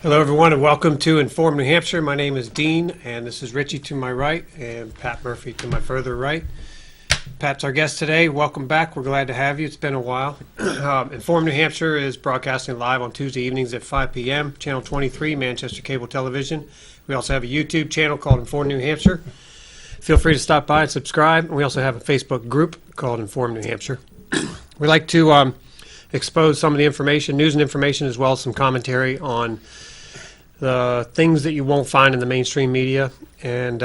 Hello, everyone, and welcome to Inform New Hampshire. My name is Dean, and this is Richie to my right and Pat Murphy to my further right. Pat's our guest today. Welcome back. We're glad to have you. It's been a while. Inform New Hampshire is broadcasting live on Tuesday evenings at 5 p.m., Channel 23, Manchester Cable Television. We also have a YouTube channel called Inform New Hampshire. Feel free to stop by and subscribe. We also have a Facebook group called Inform New Hampshire. We like to expose some of the information, news and information, as well as some commentary on the things that you won't find in the mainstream media, and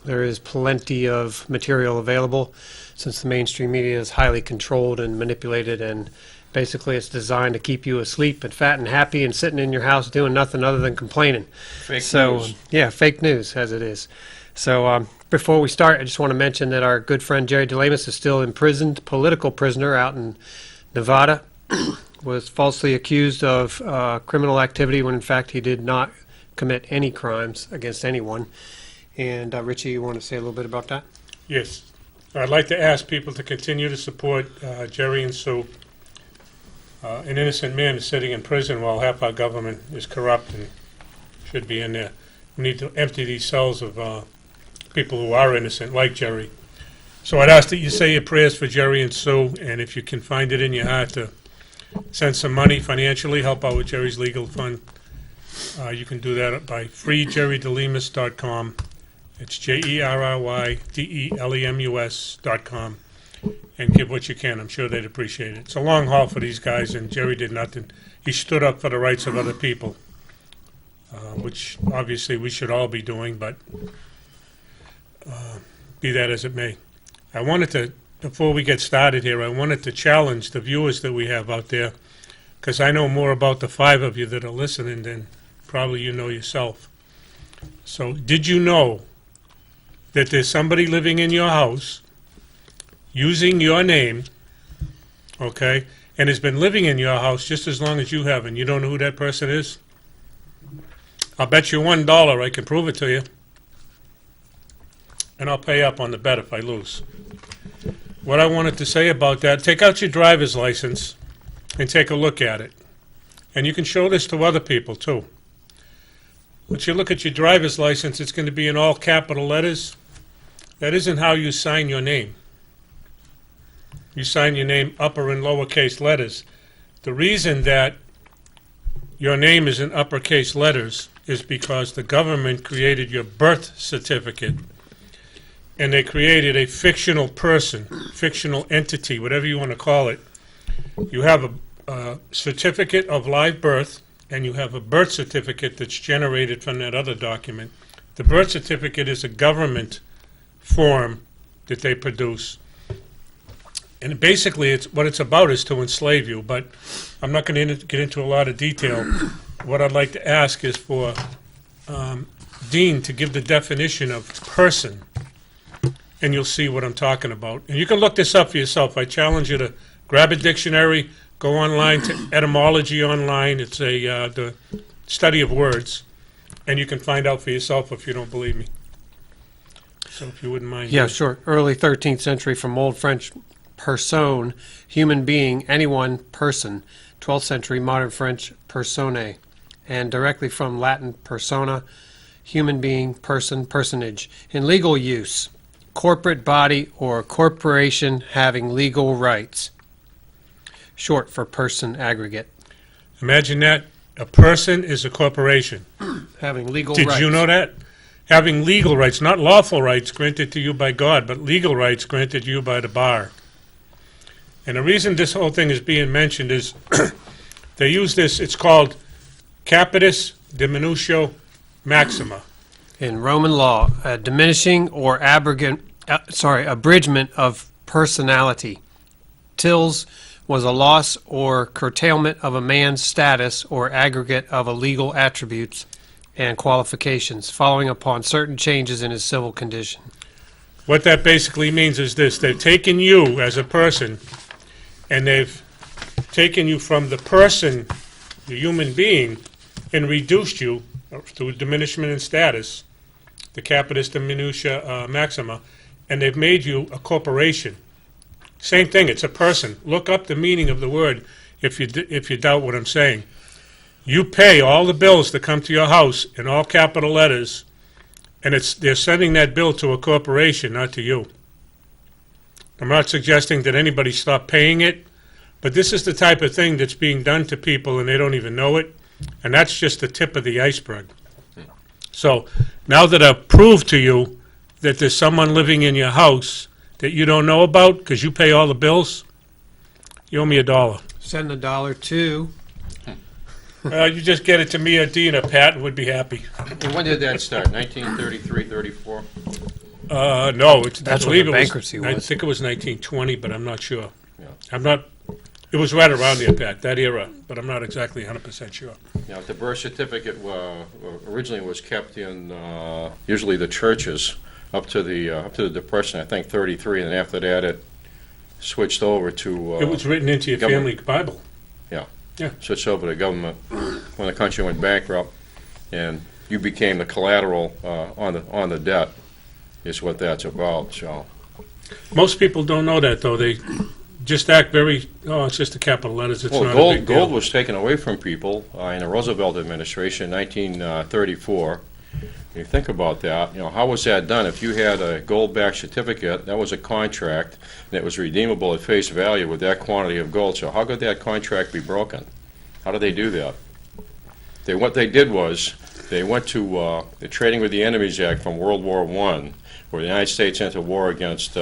there is plenty of material available since the mainstream media is highly controlled and manipulated, and basically it's designed to keep you asleep and fat and happy and sitting in your house doing nothing other than complaining. Fake news. Yeah, fake news as it is. So before we start, I just want to mention that our good friend Jerry DeLamus is still imprisoned, political prisoner out in Nevada. Was falsely accused of criminal activity when in fact he did not commit any crimes against anyone. And Richie, you want to say a little bit about that? Yes. I'd like to ask people to continue to support Jerry and Sue. An innocent man is sitting in prison while half our government is corrupt and should be in there. We need to empty these cells of people who are innocent, like Jerry. So I'd ask that you say your prayers for Jerry and Sue, and if you can find it in your heart to send some money financially, help out with Jerry's legal fund. You can do that by freejerrydelemus.com. It's JERRYDELEMUS.com. And give what you can. I'm sure they'd appreciate it. It's a long haul for these guys, and Jerry did nothing. He stood up for the rights of other people, which obviously we should all be doing, but be that as it may. I wanted to, before we get started here, I wanted to challenge the viewers that we have out there, because I know more about the 5 of you that are listening than probably you know yourself. So did you know that there's somebody living in your house using your name, okay, and has been living in your house just as long as you have, and you don't know who that person is? I'll bet you $1 I can prove it to you, and I'll pay up on the bet if I lose. What I wanted to say about that, take out your driver's license and take a look at it. And you can show this to other people too. Once you look at your driver's license, it's going to be in all capital letters. That isn't how you sign your name. You sign your name upper and lowercase letters. The reason that your name is in uppercase letters is because the government created your birth certificate. And they created a fictional person, fictional entity, whatever you want to call it. You have a certificate of live birth, and you have a birth certificate that's generated from that other document. The birth certificate is a government form that they produce. And basically, what it's about is to enslave you, but I'm not going to get into a lot of detail. What I'd like to ask is for Dean to give the definition of person, and you'll see what I'm talking about. And you can look this up for yourself. I challenge you to grab a dictionary, go online to etymology online. It's the study of words, and you can find out for yourself if you don't believe me. So if you wouldn't mind. Yeah, sure. Early 13th century from Old French personne, human being, anyone, person. 12th century modern French personne, and directly from Latin persona, human being, person, personage. In legal use, corporate body or corporation having legal rights. Short for person aggregate. Imagine that. A person is a corporation. Having legal rights. Did you know that? Having legal rights, not lawful rights granted to you by God, but legal rights granted to you by the bar. And the reason this whole thing is being mentioned is they use this, it's called capitis diminutio maxima. In Roman law, a diminishing or abridgment of personality. Tills was a loss or curtailment of a man's status or aggregate of a legal attributes and qualifications, following upon certain changes in his civil condition. What that basically means is this: they've taken you as a person, and they've taken you from the person, the human being, and reduced you through diminishment in status, the capitis diminutia maxima, and they've made you a corporation. Same thing, it's a person. Look up the meaning of the word if you doubt what I'm saying. You pay all the bills that come to your house in all capital letters, and they're sending that bill to a corporation, not to you. I'm not suggesting that anybody stop paying it, but this is the type of thing that's being done to people and they don't even know it, and that's just the tip of the iceberg. So now that I've proved to you that there's someone living in your house that you don't know about because you pay all the bills, you owe me $1. Send $1 to. You just get it to me or Dean or Pat and we'd be happy. And when did that start? 1933, 34? No, That's I when believe the it was. bankruptcy I was. think it was 1920, but I'm not sure. Yeah. It was right around there, Pat, that era, but I'm not exactly 100% sure. Now, the birth certificate originally was kept in usually the churches up to the Depression, I think 33, and after that it switched over to. It was written into your family Bible. Switched over to government when the country went bankrupt, and you became the collateral on the debt, is what that's about. So Most people don't know that, though. They just act very, it's just the capital letters, it's well, not a big deal. gold was taken away from people in the Roosevelt administration in 1934. You think about that, how was that done? If you had a gold-backed certificate, that was a contract, and it was redeemable at face value with that quantity of gold. So how could that contract be broken? How did they do that? What they did was, they went to the Trading with the Enemies Act from World War I, where the United States entered war against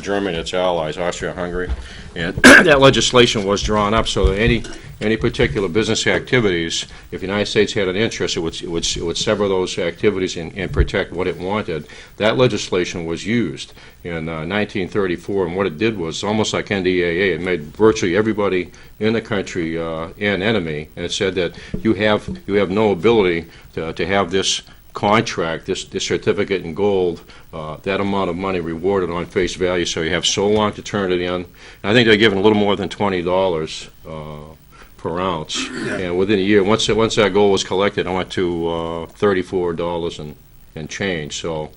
Germany and its allies, Austria-Hungary, and that legislation was drawn up so that any particular business activities, if the United States had an interest, it would sever those activities and protect what it wanted. That legislation was used in 1934, and what it did was almost like NDAA. It made virtually everybody in the country an enemy, and it said that you have no ability to have this contract, this certificate in gold, that amount of money rewarded on face value, so you have so long to turn it in. And I think they're giving a little more than $20 per ounce. Yeah. And within a year, once that gold was collected, I went to $34 and change. So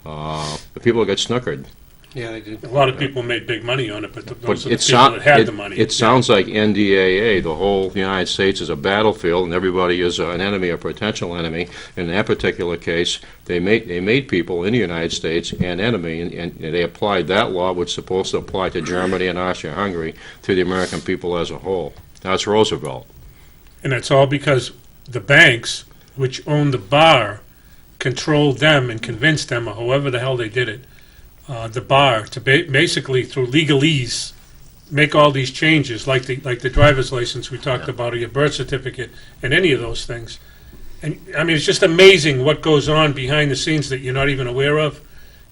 the people got snookered. Yeah, they did. A lot of people made big money on it, but those are the It people that had the money. It sounds like NDAA. The whole United States is a battlefield, and everybody is an enemy, a potential enemy. In that particular case, they made people in the United States an enemy, and they applied that law, which is supposed to apply to Germany and Austria-Hungary, to the American people as a whole. That's Roosevelt. And that's all because the banks, which owned the bar, controlled them and convinced them, or however the hell they did it, the bar to basically through legalese make all these changes, like the driver's license we talked about, or your birth certificate, and any of those things. And I mean, it's just amazing what goes on behind the scenes that you're not even aware of.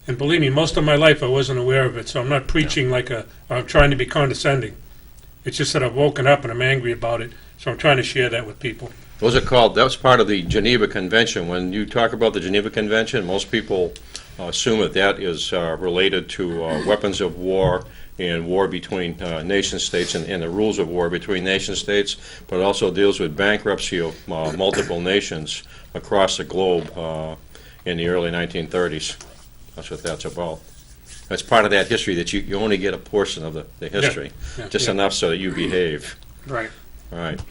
And believe me, most of my life I wasn't aware of it, so I'm not preaching I'm trying to be condescending. It's just that I've woken up and I'm angry about it, so I'm trying to share that with people. That was part of the Geneva Convention. When you talk about the Geneva Convention, most people assume that is related to weapons of war and war between nation states and the rules of war between nation states, but it also deals with bankruptcy of multiple nations across the globe in the early 1930s. That's what that's about. That's part of that history, that you only get a portion of the history, just enough so that you behave. Right. Right.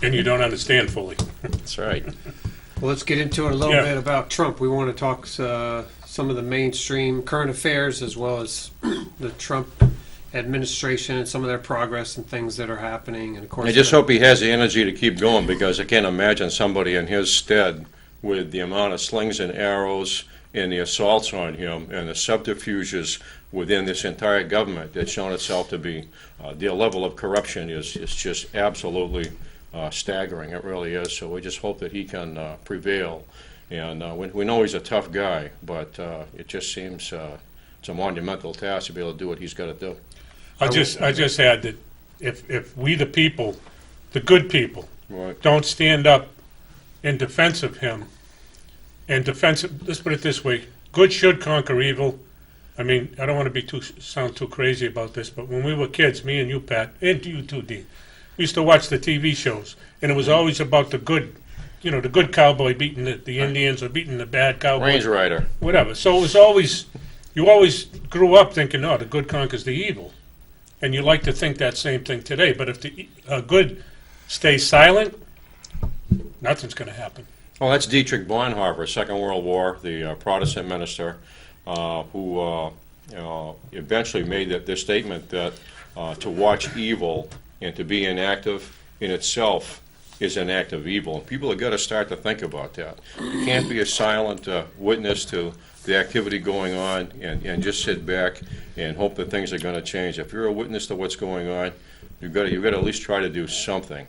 And you don't understand fully. That's right. Well, let's get into it a little bit about Trump. We want to talk some of the mainstream current affairs as well as the Trump administration and some of their progress and things that are happening. And of course, I just hope he has the energy to keep going, because I can't imagine somebody in his stead with the amount of slings and arrows and the assaults on him and the subterfuges within this entire government that's shown itself to be, the level of corruption is just absolutely staggering. It really is. So we just hope that he can prevail. And we know he's a tough guy, but it just seems it's a monumental task to be able to do what he's got to do. I just add that if we the people, the good people, Right. don't stand up in defense of him, let's put it this way, good should conquer evil. I mean, I don't want to sound too crazy about this, but when we were kids, me and you, Pat, and you too, Dean, we used to watch the TV shows, and it was always about the good, the good cowboy beating the Indians or beating the bad cowboy. Range Rider. Whatever. So it was always, you always grew up thinking, the good conquers the evil. And you like to think that same thing today. But if the good stays silent, nothing's going to happen. Well, that's Dietrich Bonhoeffer, Second World War, the Protestant minister, who eventually made this statement that to watch evil and to be inactive in itself is an act of evil. And people have got to start to think about that. You can't be a silent witness to the activity going on and just sit back and hope that things are going to change. If you're a witness to what's going on, you've got to at least try to do something.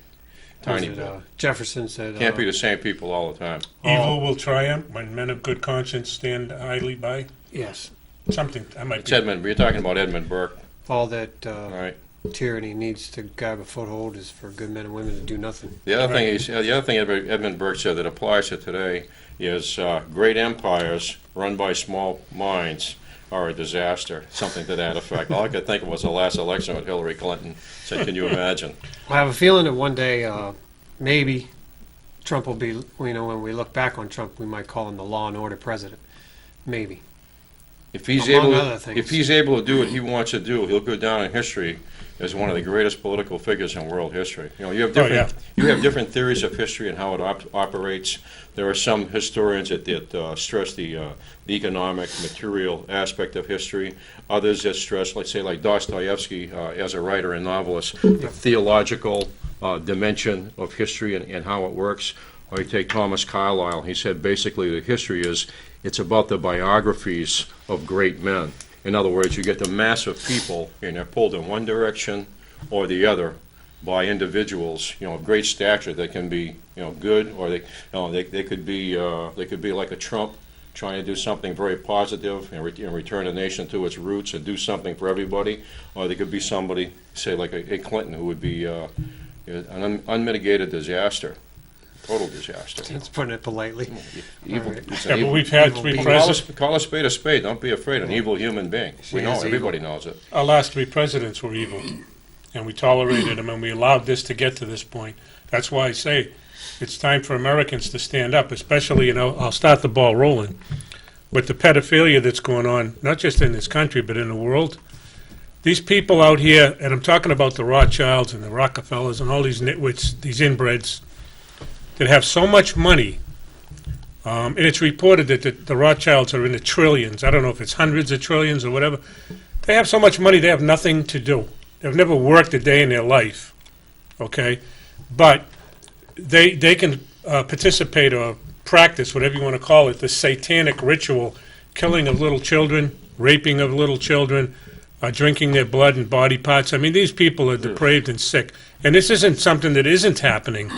Tiny bit. Jefferson said, Can't be the same people all the time. Evil will triumph when men of good conscience stand idly by. yes, Something I might It's be. Edmund. You're talking about Edmund Burke, all that all right? tyranny needs to grab a foothold is for good men and women to do nothing. The other thing Edmund Burke said that applies to today is great empires run by small minds are a disaster. Something to that effect. All I could think of was the last election with Hillary Clinton. So can you imagine? I have a feeling that one day, maybe Trump will be, when we look back on Trump, we might call him the law and order president. Maybe. If he's Among able, other things. if he's able to do what he wants to do, he'll go down in history as one of the greatest political figures in world history. You have different, you have different theories of history and how it operates. There are some historians that stress the economic, material aspect of history. Others that stress, let's say, like Dostoevsky, as a writer and novelist, the theological dimension of history and how it works. Or you take Thomas Carlyle. He said basically that history it's about the biographies of great men. In other words, you get the mass of people, and they're pulled in one direction or the other by individuals, of great stature that can be, good, or they could be like a Trump trying to do something very positive and return the nation to its roots and do something for everybody, or they could be somebody, say like a Clinton, who would be an unmitigated disaster. Total disaster. That's putting it politely. Evil. All right. It's an Yeah, but evil- we've had evil three being. presidents. Call a spade a spade. Don't be afraid. An evil human being. We She know. is evil. Everybody knows it. Our last three presidents were evil, and we tolerated them, and we allowed this to get to this point. That's why I say it's time for Americans to stand up, especially, I'll start the ball rolling. With the pedophilia that's going on, not just in this country, but in the world, these people out here, and I'm talking about the Rothschilds and the Rockefellers and all these nitwits, these inbreds, that have so much money, and it's reported that the Rothschilds are in the trillions. I don't know if it's hundreds of trillions or whatever. They have so much money, they have nothing to do. They've never worked a day in their life, okay? But they can participate or practice, whatever you want to call it, the satanic ritual, killing of little children, raping of little children, drinking their blood and body parts. I mean, these people are depraved and sick. And this isn't something that isn't happening.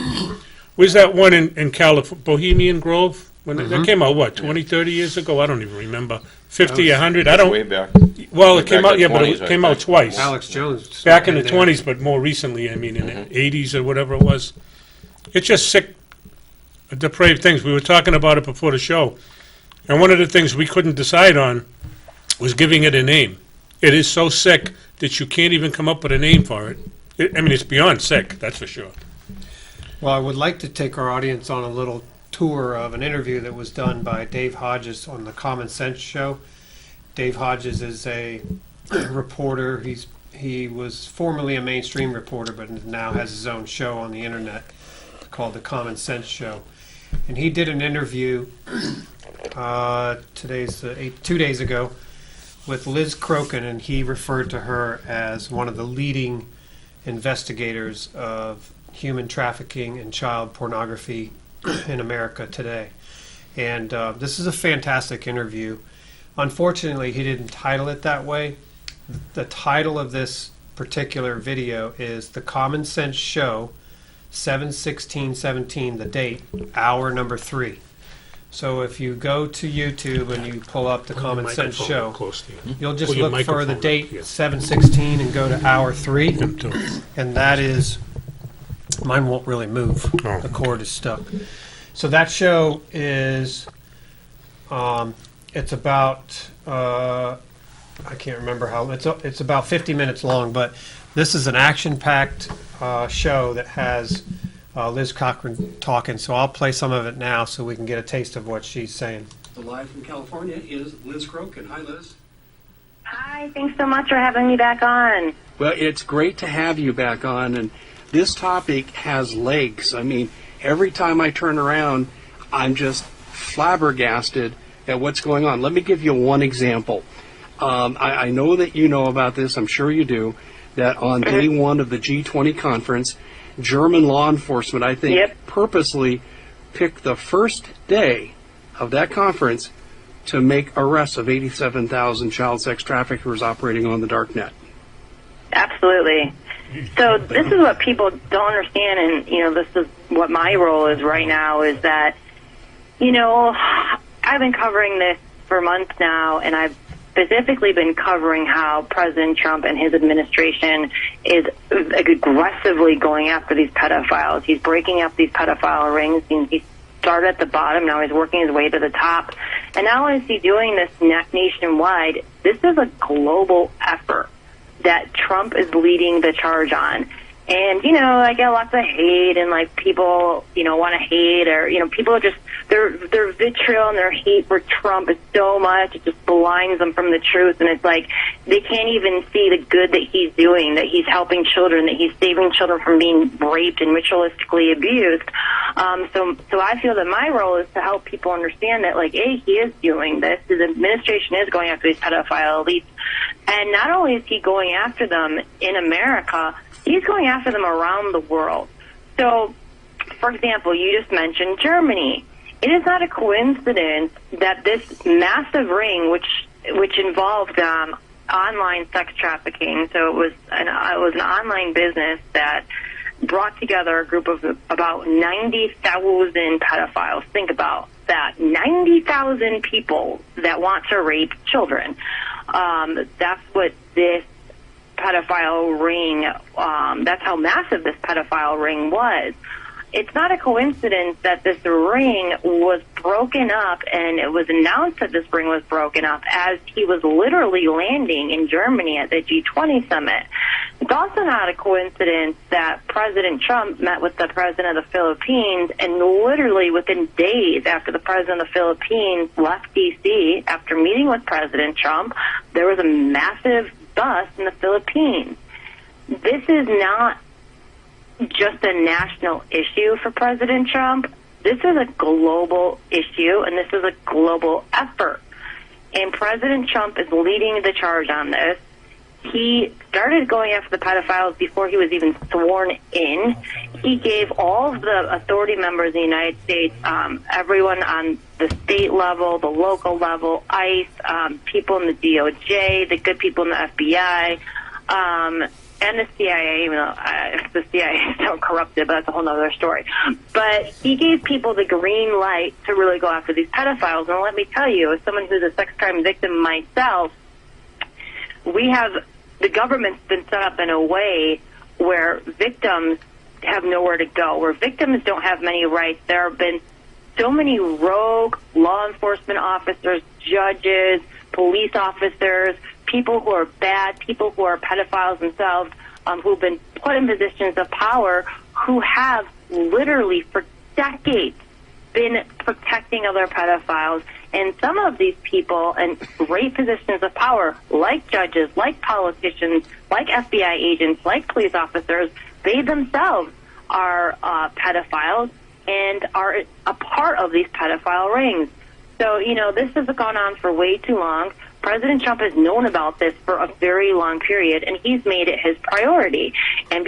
Was that one in California, Bohemian Grove? When that came out, what, 20, 30 years ago? I don't even remember. 50, 100? I don't. Way back. Well, way it came back out, in yeah, the but 20s, it came out think. twice. Alex Jones. Back in the there. 20s, but more recently, I mean, in the 80s or whatever it was. It's just sick, depraved things. We were talking about it before the show. And one of the things we couldn't decide on was giving it a name. It is so sick that you can't even come up with a name for it. It's beyond sick, that's for sure. Well, I would like to take our audience on a little tour of an interview that was done by Dave Hodges on the Common Sense Show. Dave Hodges is a reporter. He was formerly a mainstream reporter, but now has his own show on the internet called the Common Sense Show. And he did an interview 2 days ago with Liz Crokin, and he referred to her as one of the leading investigators of human trafficking and child pornography in America today. And this is a fantastic interview. Unfortunately, he didn't title it that way. The title of this particular video is The Common Sense Show, 7/16/17, the date, hour number 3. So if you go to YouTube and you pull up the Common Sense Show, you'll just Pull your look for the microphone date up here. 7/16 and go to hour 3. And that is, mine won't really move. Oh. The cord is stuck. So that show is, it's about, I can't remember how, it's about 50 minutes long, but this is an action-packed show that has Liz Cochran talking. So I'll play some of it now so we can get a taste of what she's saying. Live from California is Liz Crokin. Hi, Liz. Hi, thanks so much for having me back on. Well, it's great to have you back on, and this topic has legs. I mean, Every time I turn around, I'm just flabbergasted at what's going on. Let me give you one example. I know that you know about this, I'm sure you do, that on day one of the G20 conference, German law enforcement, I think, purposely picked the first day of that conference to make arrests of 87,000 child sex traffickers operating on the dark net. Absolutely. So this is what people don't understand, and, this is what my role is right now, is that, I've been covering this for months now, and I've specifically been covering how President Trump and his administration is aggressively going after these pedophiles. He's breaking up these pedophile rings. He started at the bottom, now he's working his way to the top. And not only is he doing this nationwide, this is a global effort that Trump is leading the charge on. And, I get lots of hate, and, people, want to hate, or, people are just, their vitriol and their hate for Trump is so much, it just blinds them from the truth, and it's like, they can't even see the good that he's doing, that he's helping children, that he's saving children from being raped and ritualistically abused. So I feel that my role is to help people understand that, he is doing this, his administration is going after these pedophile elites, and not only is he going after them in America, he's going after them around the world. So, for example, you just mentioned Germany. It is not a coincidence that this massive ring, which involved online sex trafficking, so it was an online business that brought together a group of about 90,000 pedophiles. Think about that. 90,000 people that want to rape children. That's what this pedophile ring, that's how massive this pedophile ring was. It's not a coincidence that this ring was broken up, and it was announced that this ring was broken up as he was literally landing in Germany at the G20 summit. It's also not a coincidence that President Trump met with the president of the Philippines, and literally within days after the president of the Philippines left D.C. after meeting with President Trump, there was a massive bust in the Philippines. This is not just a national issue for President Trump. This is a global issue, and this is a global effort. And President Trump is leading the charge on this. He started going after the pedophiles before he was even sworn in. He gave all of the authority members in the United States, everyone on the state level, the local level, ICE, people in the DOJ, the good people in the FBI, and the CIA, even though the CIA is so corrupted, but that's a whole other story. But he gave people the green light to really go after these pedophiles. And let me tell you, as someone who's a sex crime victim myself, the government's been set up in a way where victims have nowhere to go, where victims don't have many rights. There have been so many rogue law enforcement officers, judges, police officers, people who are bad, people who are pedophiles themselves, who've been put in positions of power, who have literally for decades been protecting other pedophiles. And some of these people in great positions of power, like judges, like politicians, like FBI agents, like police officers, they themselves are pedophiles and are a part of these pedophile rings. So, this has gone on for way too long. President Trump has known about this for a very long period, and he's made it his priority. And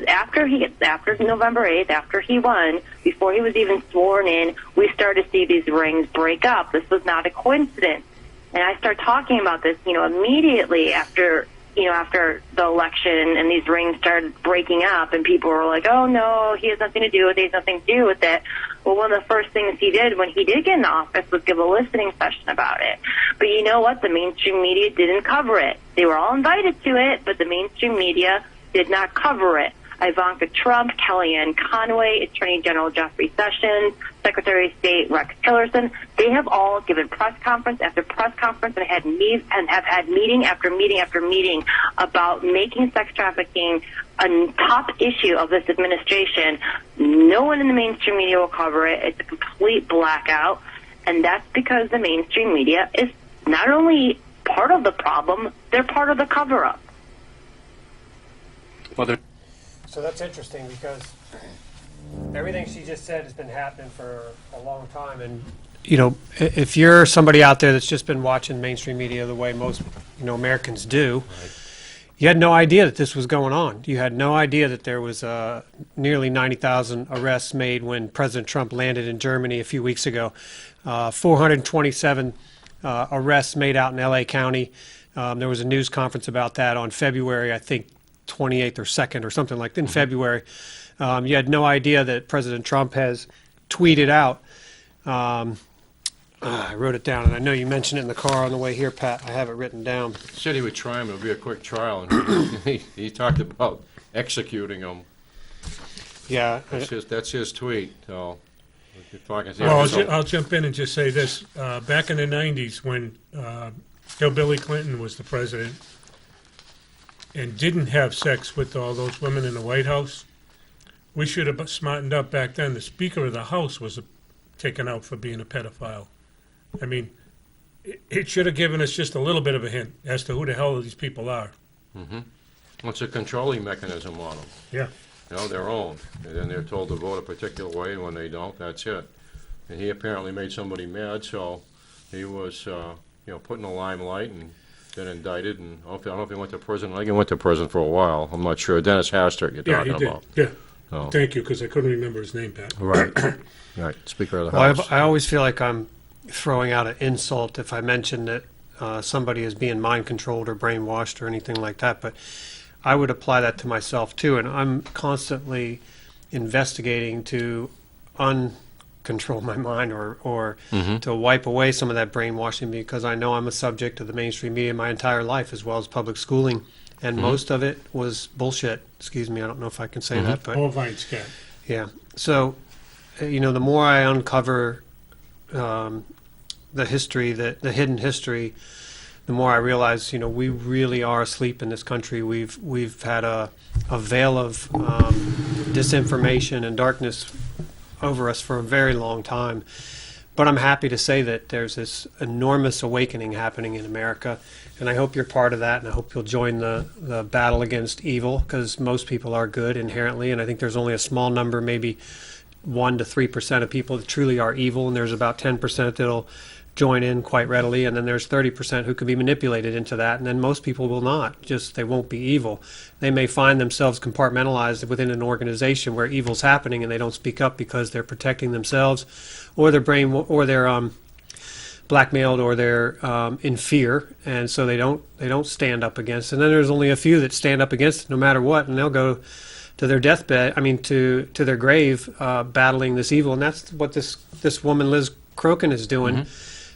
after November 8th, after he won, before he was even sworn in, we started to see these rings break up. This was not a coincidence. And I started talking about this, immediately after the election, and these rings started breaking up, and people were like, oh, no, he has nothing to do with it, he has nothing to do with it. Well, one of the first things he did when he did get in office was give a listening session about it. But you know what? The mainstream media didn't cover it. They were all invited to it, but the mainstream media did not cover it. Ivanka Trump, Kellyanne Conway, Attorney General Jeffrey Sessions, Secretary of State Rex Tillerson, they have all given press conference after press conference and have had meeting after meeting after meeting about making sex trafficking a top issue of this administration. No one in the mainstream media will cover it. It's a complete blackout, and that's because the mainstream media is not only part of the problem, they're part of the cover-up. Well, So that's interesting because everything she just said has been happening for a long time. And, if you're somebody out there that's just been watching mainstream media the way most, Americans do, you had no idea that this was going on. You had no idea that there was nearly 90,000 arrests made when President Trump landed in Germany a few weeks ago. 427 arrests made out in L.A. County. There was a news conference about that on February, I think, 28th or 2nd or something like that, in February. You had no idea that President Trump has tweeted out. I wrote it down, and I know you mentioned it in the car on the way here, Pat. I have it written down. Said he would try him. It would be a quick trial, and he talked about executing him. Yeah. That's his tweet. So, if you're talking, Well, I'll jump in and just say this. Back in the 90s, when Hillbilly Clinton was the president and didn't have sex with all those women in the White House, we should have smartened up back then. The Speaker of the House was taken out for being a pedophile. I mean, it should have given us just a little bit of a hint as to who the hell these people are. Well, it's a controlling mechanism on them. Yeah. Their own. And then they're told to vote a particular way, and when they don't, that's it. And he apparently made somebody mad, so he was, put in the limelight and then indicted. And I don't know if he went to prison. I think he went to prison for a while. I'm not sure. Dennis Hastert you're talking about. Yeah. Oh. Thank you, because I couldn't remember his name, Pat. Right. Right. Speaker of the House. I always feel like I'm throwing out an insult if I mention that somebody is being mind controlled or brainwashed or anything like that, but I would apply that to myself too, and I'm constantly investigating to uncontrol my mind or to wipe away some of that brainwashing, because I know I'm a subject of the mainstream media my entire life, as well as public schooling, and most of it was bullshit. Excuse me, I don't know if I can say that, but Bovine scat. yeah. So, the more I uncover the history, the hidden history, the more I realize, we really are asleep in this country. We've had a veil of disinformation and darkness over us for a very long time. But I'm happy to say that there's this enormous awakening happening in America, and I hope you're part of that, and I hope you'll join the battle against evil, because most people are good inherently, and I think there's only a small number, maybe 1 to 3% of people that truly are evil, and there's about 10% that'll join in quite readily, and then there's 30% who could be manipulated into that, and then most people will not. Just they won't be evil. They may find themselves compartmentalized within an organization where evil's happening, and they don't speak up because they're protecting themselves, or they're blackmailed, or they're in fear, and so they don't stand up against. And then there's only a few that stand up against it no matter what, and they'll go to their deathbed. to their grave, battling this evil, and that's what this woman Liz Crokin is doing.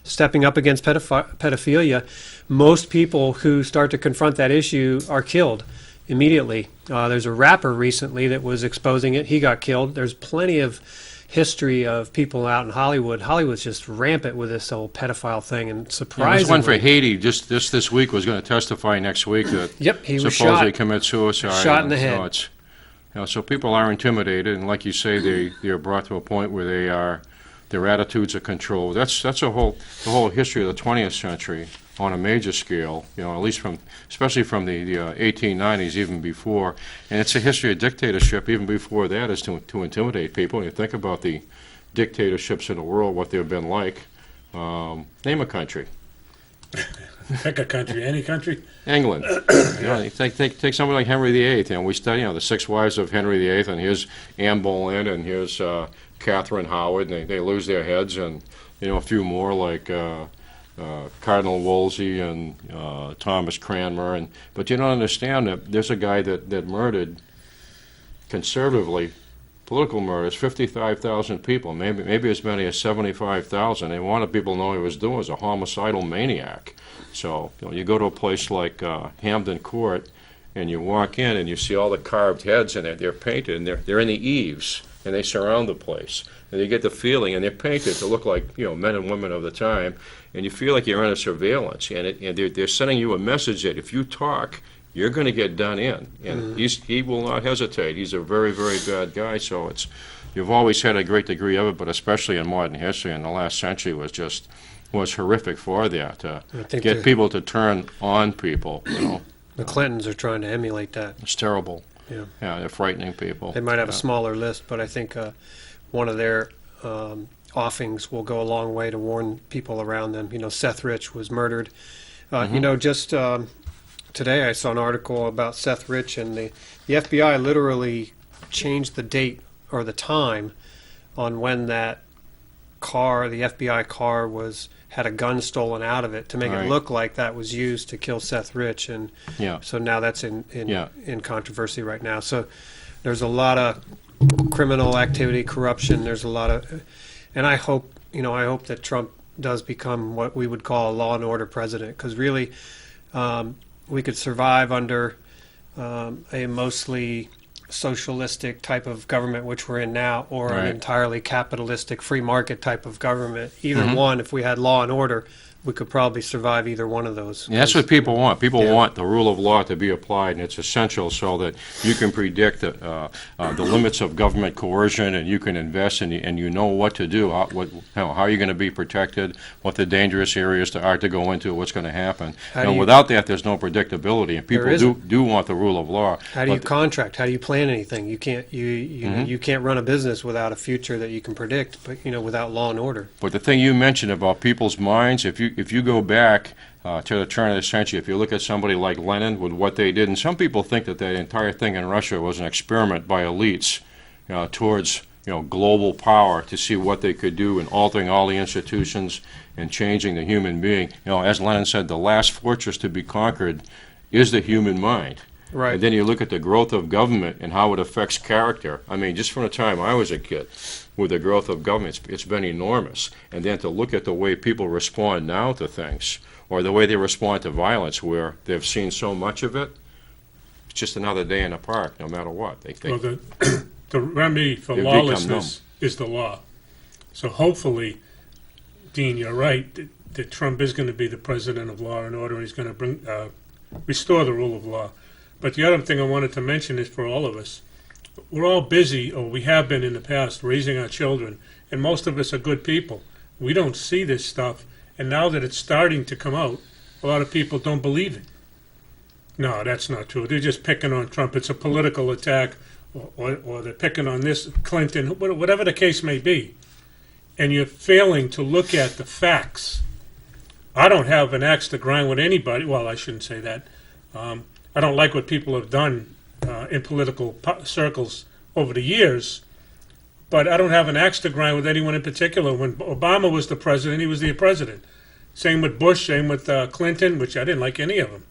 Stepping up against pedophilia. Most people who start to confront that issue are killed immediately. There's a rapper recently that was exposing it. He got killed. There's plenty of history of people out in Hollywood. Hollywood's just rampant with this whole pedophile thing, and surprisingly... There's one for Haiti just this week was going to testify next week that he was supposedly shot. commit suicide. Shot in the head. So people are intimidated, and like you say, they are brought to a point where their attitudes are controlled. That's the whole history of the 20th century on a major scale, at least especially from the 1890s, even before. And it's a history of dictatorship even before that, is to intimidate people. And you think about the dictatorships in the world, what they've been like. Name a country. Pick a country, any country. England. Take somebody like Henry VIII. We study the 6 wives of Henry VIII, and here's Anne Boleyn, and here's Catherine Howard, and they lose their heads, and a few more like Cardinal Wolsey and Thomas Cranmer, but you don't understand that there's a guy that murdered conservatively, political murders, 55,000 people, maybe as many as 75,000. They wanted people to know what he was doing as a homicidal maniac. So you go to a place like Hampton Court, and you walk in and you see all the carved heads, and they're painted, and they're in the eaves, and they surround the place, and you get the feeling, and they're painted to look like men and women of the time, and you feel like you're under surveillance, and they're sending you a message that if you talk, you're going to get done in, and he will not hesitate. He's a very, very bad guy. So you've always had a great degree of it, but especially in modern history, in the last century was horrific for that, to get people to turn on people. The Clintons are trying to emulate that. It's terrible. Yeah. Yeah, they're frightening people. They might have a Yeah. smaller list, but I think one of their offings will go a long way to warn people around them. Seth Rich was murdered. Just today I saw an article about Seth Rich, and the FBI literally changed the date or the time on when that car, the FBI car, had a gun stolen out of it to make Right. it look like that was used to kill Seth Rich, and Yeah. so now that's in Yeah. controversy right now. So there's a lot of criminal activity, corruption. There's a lot of, and I hope that Trump does become what we would call a law and order president, because really we could survive under a mostly socialistic type of government, which we're in now, or an Right. entirely capitalistic free market type of government. Either one, if we had law and order, we could probably survive either one of those. And that's what people want. People Yeah. want the rule of law to be applied, and it's essential so that you can predict the limits of government coercion, and you can invest, and you know what to do, how you're going to be protected, what the dangerous areas are to go into, what's going to happen. How do you- Without that, there's no predictability, and people isn't. do want the rule of law. How do you But- contract? How do you plan anything? You can't you can't run a business without a future that you can predict, but without law and order. But the thing you mentioned about people's minds, if you go back to the turn of the century, if you look at somebody like Lenin with what they did, and some people think that entire thing in Russia was an experiment by elites towards global power to see what they could do in altering all the institutions and changing the human being. As Lenin said, the last fortress to be conquered is the human mind. Right. And then you look at the growth of government and how it affects character. I mean, just from the time I was a kid, with the growth of government, it's been enormous. And then to look at the way people respond now to things, or the way they respond to violence, where they've seen so much of it, it's just another day in the park, no matter what. Well, the remedy for They've become lawlessness is the law. So hopefully, Dean, you're right, that Trump is going to be the president of law and order, and he's going to restore the rule of law. But the other thing I wanted to mention is for all of us, we're all busy, or we have been in the past, raising our children, and most of us are good people. We don't see this stuff, and now that it's starting to come out, a lot of people don't believe it. No, that's not true. They're just picking on Trump. It's a political attack, or they're picking on this Clinton, whatever the case may be. And you're failing to look at the facts. I don't have an axe to grind with anybody. Well, I shouldn't say that. I don't like what people have done in political circles over the years, but I don't have an axe to grind with anyone in particular. When Obama was the president, he was the president. Same with Bush, same with Clinton, which I didn't like any of them.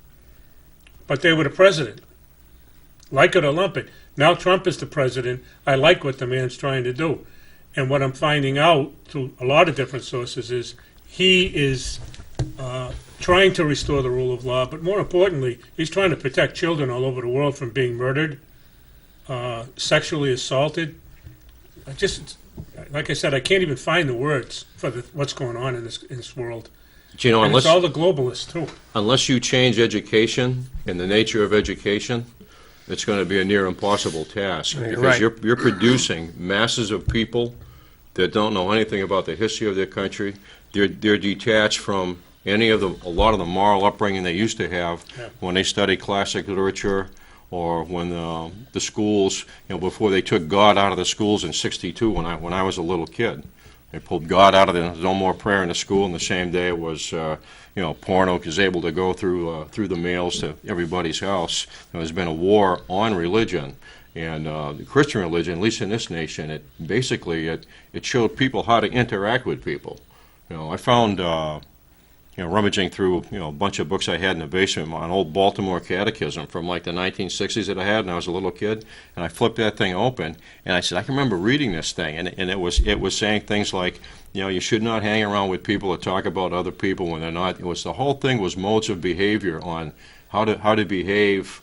But they were the president. Like it or lump it. Now Trump is the president. I like what the man's trying to do. And what I'm finding out through a lot of different sources is he is trying to restore the rule of law, but more importantly, he's trying to protect children all over the world from being murdered, sexually assaulted. Like I said, I can't even find the words for what's going on in this world. But, and it's all the globalists, too. Unless you change education and the nature of education, it's going to be a near impossible task. Right. Because you're producing masses of people that don't know anything about the history of their country. They're detached from a lot of the moral upbringing they used to have when they studied classic literature, or when the schools, before they took God out of the schools in '62 when I was a little kid. They pulled God out of there. No more prayer in the school, and the same day it was, porno was able to go through the mails to everybody's house. There's been a war on religion, and the Christian religion, at least in this nation, it showed people how to interact with people. I found, rummaging through, a bunch of books I had in the basement, an old Baltimore catechism from like the 1960s that I had when I was a little kid, and I flipped that thing open, and I said, I can remember reading this thing, and it was saying things like, you should not hang around with people that talk about other people when they're not. The whole thing was modes of behavior on how to behave,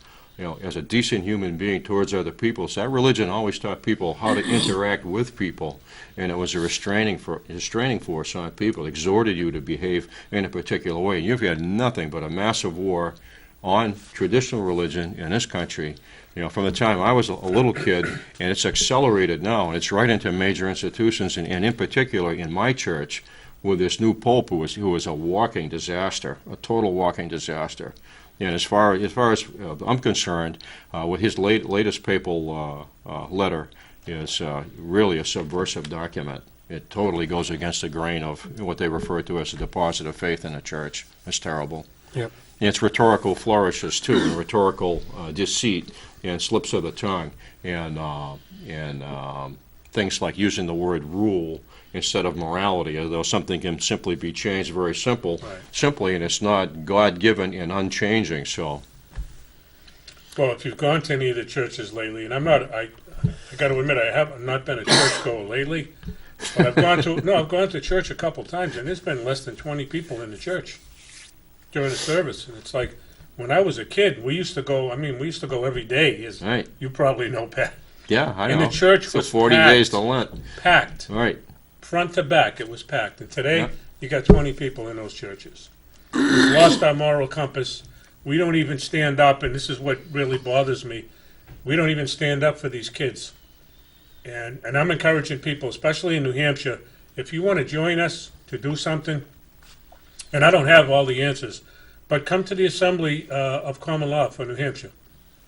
as a decent human being towards other people. So that religion always taught people how to interact with people, and it was a restraining force on people. It exhorted you to behave in a particular way. And you've had nothing but a massive war on traditional religion in this country, from the time I was a little kid, and it's accelerated now, and it's right into major institutions, and in particular in my church, with this new pope who is a walking disaster, a total walking disaster. And as far as I'm concerned, with his latest papal letter is really a subversive document. It totally goes against the grain of what they refer to as a deposit of faith in the church. It's terrible. Yep. And it's rhetorical flourishes too, and rhetorical deceit and slips of the tongue, and things like using the word rule instead of morality, although something can simply be changed very simply, and it's not God-given and unchanging. So, Well, if you've gone to any of the churches lately, and I got to admit, I have not been a churchgoer lately, but I've gone to church a couple times, and there's been less than 20 people in the church during the service, and it's like, when I was a kid, we used to go every day, as right. you probably know, Pat. Yeah, I know. And the church so was 40 packed, days to Lent. Packed. Right. Front to back, it was packed. And today, Yeah. you got 20 people in those churches. We've lost our moral compass. We don't even stand up, and this is what really bothers me. We don't even stand up for these kids. And I'm encouraging people, especially in New Hampshire, if you want to join us to do something, and I don't have all the answers, but come to the Assembly of Common Law for New Hampshire.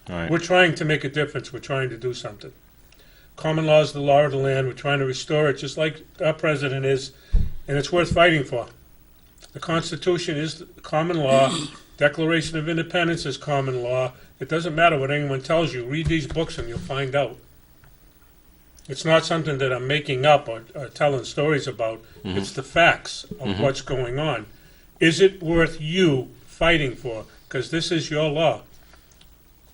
All right. We're trying to make a difference. We're trying to do something. Common law is the law of the land. We're trying to restore it, just like our president is, and it's worth fighting for. The Constitution is common law. Declaration of Independence is common law. It doesn't matter what anyone tells you. Read these books and you'll find out. It's not something that I'm making up or telling stories about. Mm-hmm. It's the facts of what's going on. Is it worth you fighting for? Because this is your law.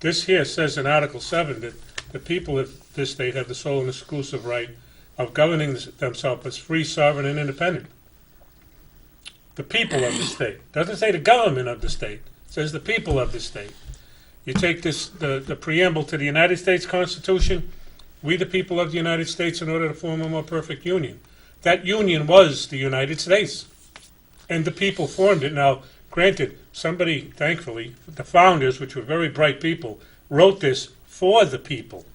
This here says in Article 7 that the people of this state have the sole and exclusive right of governing themselves as free, sovereign, and independent. The people of the state. It doesn't say the government of the state. It says the people of the state. You take the preamble to the United States Constitution, we the people of the United States in order to form a more perfect union. That union was the United States. And the people formed it. Now, granted, somebody, thankfully, the founders, which were very bright people, wrote this for the people.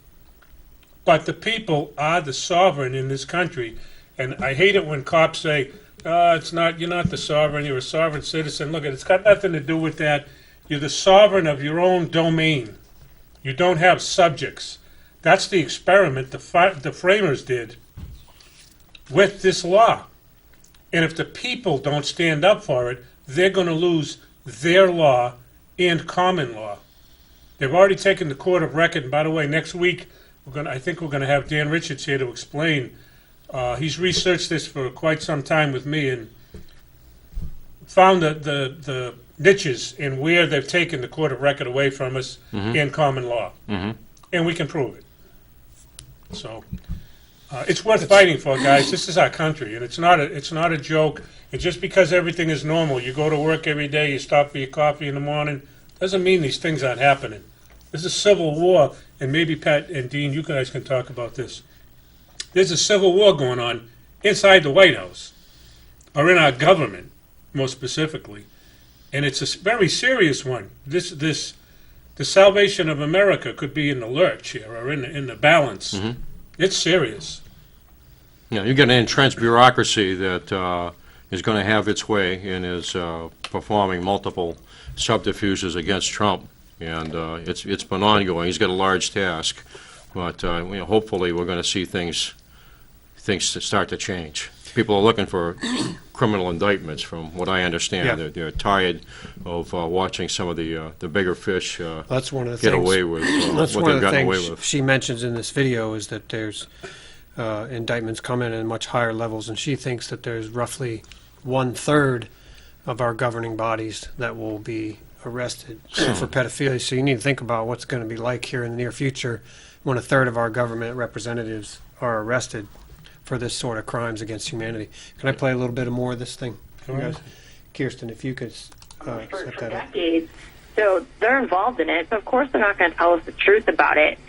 But the people are the sovereign in this country. And I hate it when cops say, you're not the sovereign, you're a sovereign citizen. Look, it's got nothing to do with that. You're the sovereign of your own domain. You don't have subjects. That's the experiment the framers did with this law. And if the people don't stand up for it, they're going to lose their law and common law. They've already taken the court of record. And by the way, next week, I think we're going to have Dan Richards here to explain. He's researched this for quite some time with me and found the niches in where they've taken the court of record away from us in common law. Mm-hmm. And we can prove it. So it's worth fighting for, guys. This is our country, and it's not a joke. And just because everything is normal, you go to work every day, you stop for your coffee in the morning, doesn't mean these things aren't happening. There's a civil war, and maybe Pat and Dean, you guys can talk about this. There's a civil war going on inside the White House, or in our government, more specifically, and it's a very serious one. The salvation of America could be in the lurch here, or in the balance. Mm-hmm. It's serious. Yeah, you get an entrenched bureaucracy that is going to have its way and is performing multiple subterfuges against Trump, and it's been ongoing. He's got a large task, but hopefully we're going to see things start to change. People are looking for criminal indictments, from what I understand. Yeah. They're tired of watching some of the bigger fish That's one of the get things. away with That's what one they've of the gotten away things with. she mentions in this video is that there's indictments coming in much higher levels, and she thinks that there's roughly 1/3 of our governing bodies that will be arrested for pedophilia. So you need to think about what's going to be like here in the near future when 1/3 of our government representatives are arrested for this sort of crimes against humanity. Can I play a little bit more of this thing? You guys? Kirsten, if you could set for that up. decades. So they're involved in it. So of course they're not going to tell us the truth about it.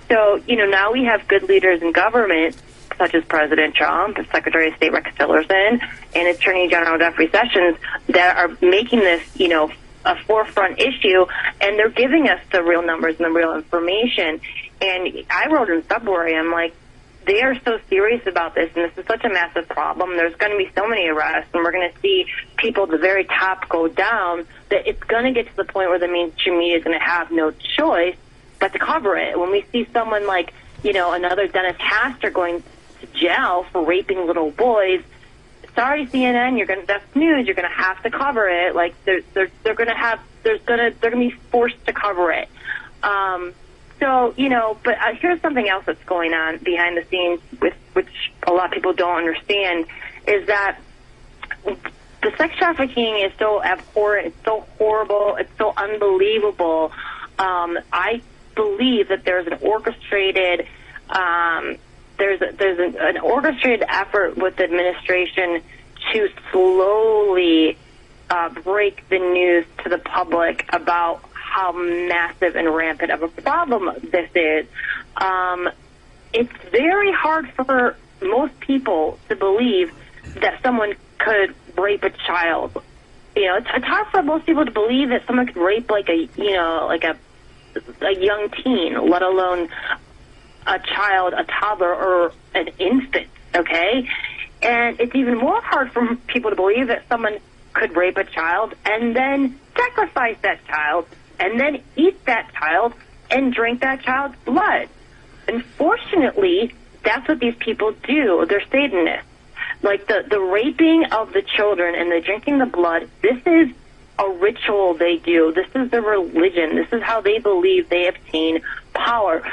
So now we have good leaders in government, such as President Trump, Secretary of State Rex Tillerson, and Attorney General Jeffrey Sessions, that are making this, a forefront issue, and they're giving us the real numbers and the real information. And I wrote in February, I'm like, they are so serious about this, and this is such a massive problem. There's going to be so many arrests, and we're going to see people at the very top go down. that it's going to get to the point where the mainstream media is going to have no choice but to cover it. When we see someone like, another Dennis Hastert going to jail for raping little boys, sorry CNN, that's news. You're going to have to cover it. Like they're going to be forced to cover it. But here's something else that's going on behind the scenes, which a lot of people don't understand, is that the sex trafficking is so abhorrent, it's so horrible, it's so unbelievable. I believe that there's an orchestrated an orchestrated effort with the administration to slowly break the news to the public about how massive and rampant of a problem this is. It's very hard for most people to believe that someone could rape a child. It's hard for most people to believe that someone could rape like a young teen, let alone a child, a toddler, or an infant, okay? And it's even more hard for people to believe that someone could rape a child and then sacrifice that child and then eat that child and drink that child's blood. Unfortunately, that's what these people do. They're Satanists. Like the raping of the children and the drinking the blood, this is a ritual they do. This is their religion. This is how they believe they obtain power.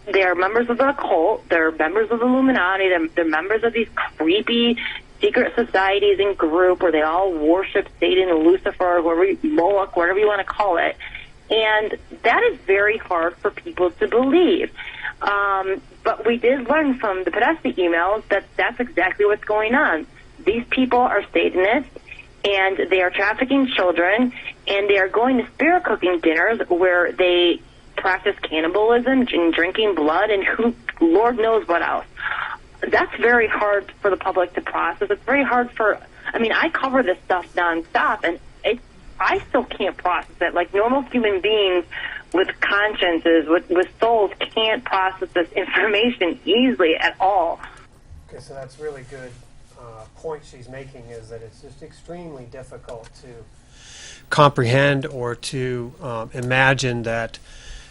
They're members of the occult. They're members of the Illuminati. They're members of these creepy secret societies and group where they all worship Satan and Lucifer, Moloch, whatever you want to call it. And that is very hard for people to believe. But we did learn from the Podesta emails that that's exactly what's going on. These people are Satanists, and they are trafficking children, and they are going to spirit cooking dinners where they practice cannibalism and drinking blood and Lord knows what else. That's very hard for the public to process. It's very hard I cover this stuff nonstop, and I still can't process it. Like normal human beings with consciences, with souls, can't process this information easily at all. Okay, so that's really good point she's making, is that it's just extremely difficult to comprehend or to imagine that,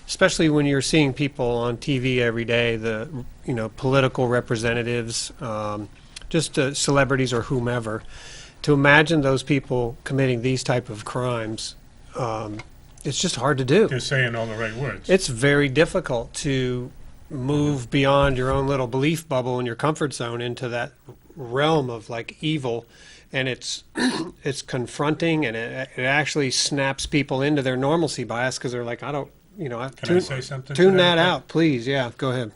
especially when you're seeing people on TV every day, the political representatives, just celebrities or whomever, to imagine those people committing these type of crimes, it's just hard to do. They're saying all the right words. It's very difficult to move beyond your own little belief bubble and your comfort zone into that realm of like evil, and it's confronting, and it actually snaps people into their normalcy bias because they're like, I say something? Tune that out, please. Yeah, go ahead.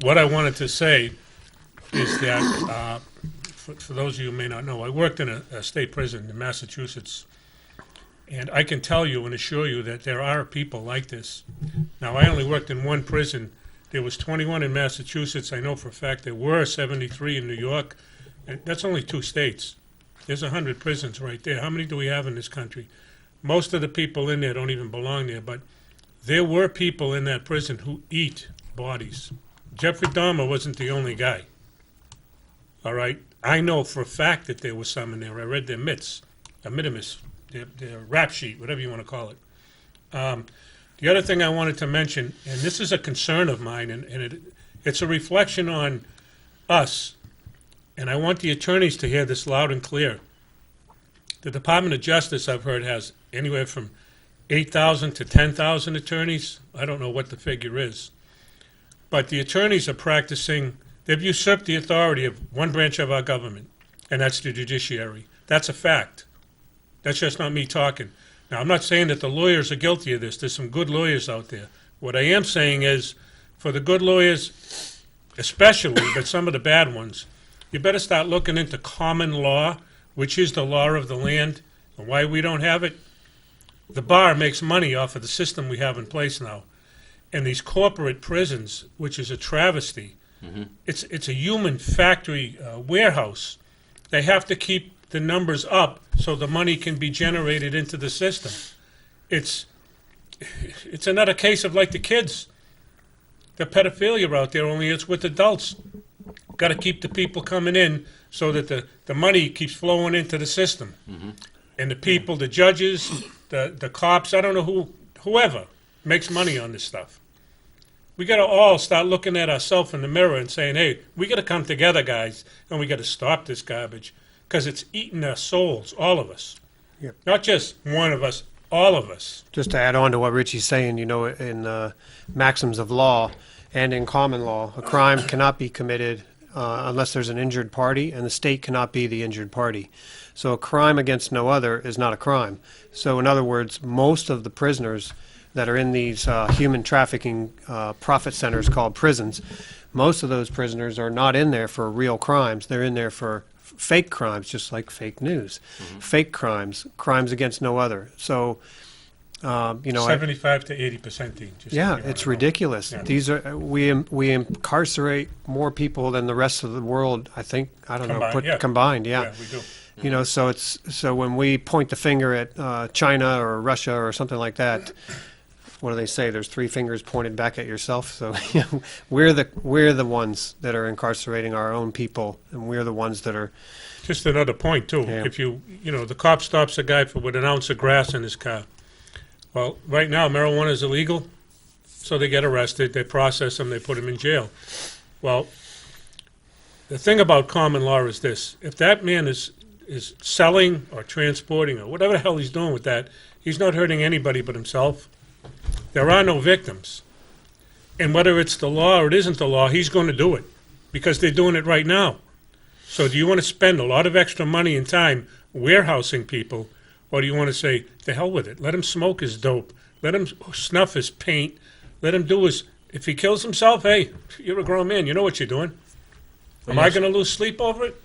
What I wanted to say is that, for those of you who may not know, I worked in a state prison in Massachusetts, and I can tell you and assure you that there are people like this. Now, I only worked in one prison. There was 21 in Massachusetts. I know for a fact there were 73 in New York. And that's only 2 states. There's 100 prisons right there. How many do we have in this country? Most of the people in there don't even belong there, but there were people in that prison who eat bodies. Jeffrey Dahmer wasn't the only guy. All right? I know for a fact that there was some in there. I read their minimus, their rap sheet, whatever you want to call it. The other thing I wanted to mention, and this is a concern of mine, and it's a reflection on us, and I want the attorneys to hear this loud and clear. The Department of Justice, I've heard, has anywhere from 8,000 to 10,000 attorneys. I don't know what the figure is. But the attorneys are practicing, they've usurped the authority of one branch of our government, and that's the judiciary. That's a fact. That's just not me talking. Now, I'm not saying that the lawyers are guilty of this. There's some good lawyers out there. What I am saying is, for the good lawyers especially, but some of the bad ones, you better start looking into common law, which is the law of the land, and why we don't have it. The bar makes money off of the system we have in place now. And these corporate prisons, which is a travesty, it's a human factory warehouse. They have to keep the numbers up so the money can be generated into the system. It's another case of like the kids. The pedophilia out there, only it's with adults. Got to keep the people coming in so that the money keeps flowing into the system. And the people, the judges, the cops, I don't know whoever makes money on this stuff. We got to all start looking at ourselves in the mirror and saying, hey, we got to come together, guys, and we got to stop this garbage because it's eating our souls, all of us. Yep. Not just one of us, all of us. Just to add on to what Richie's saying, in maxims of law and in common law, a crime cannot be committed unless there's an injured party, and the state cannot be the injured party. So a crime against no other is not a crime. So in other words, most of the prisoners that are in these human trafficking profit centers called prisons, most of those prisoners are not in there for real crimes. They're in there for fake crimes, just like fake news. Fake crimes against no other. So, 75 to 80%, Dean. Just yeah, so you it's wanna know. ridiculous. Yeah. These are we incarcerate more people than the rest of the world. I think combined. Yeah. Yeah, we do. So when we point the finger at China or Russia or something like that, what do they say? There's three fingers pointed back at yourself. So we're the ones that are incarcerating our own people, and we're the ones that are. Just another point, too. Yeah. If the cop stops a guy with an ounce of grass in his car. Well, right now, marijuana is illegal, so they get arrested, they process him, they put him in jail. Well, the thing about common law is this. If that man is selling or transporting or whatever the hell he's doing with that, he's not hurting anybody but himself. There are no victims. And whether it's the law or it isn't the law, he's going to do it because they're doing it right now. So do you want to spend a lot of extra money and time warehousing people, or do you want to say, the hell with it, let him smoke his dope, let him snuff his paint, let him do his, if he kills himself, hey, you're a grown man, you know what you're doing. Am I going to lose sleep over it?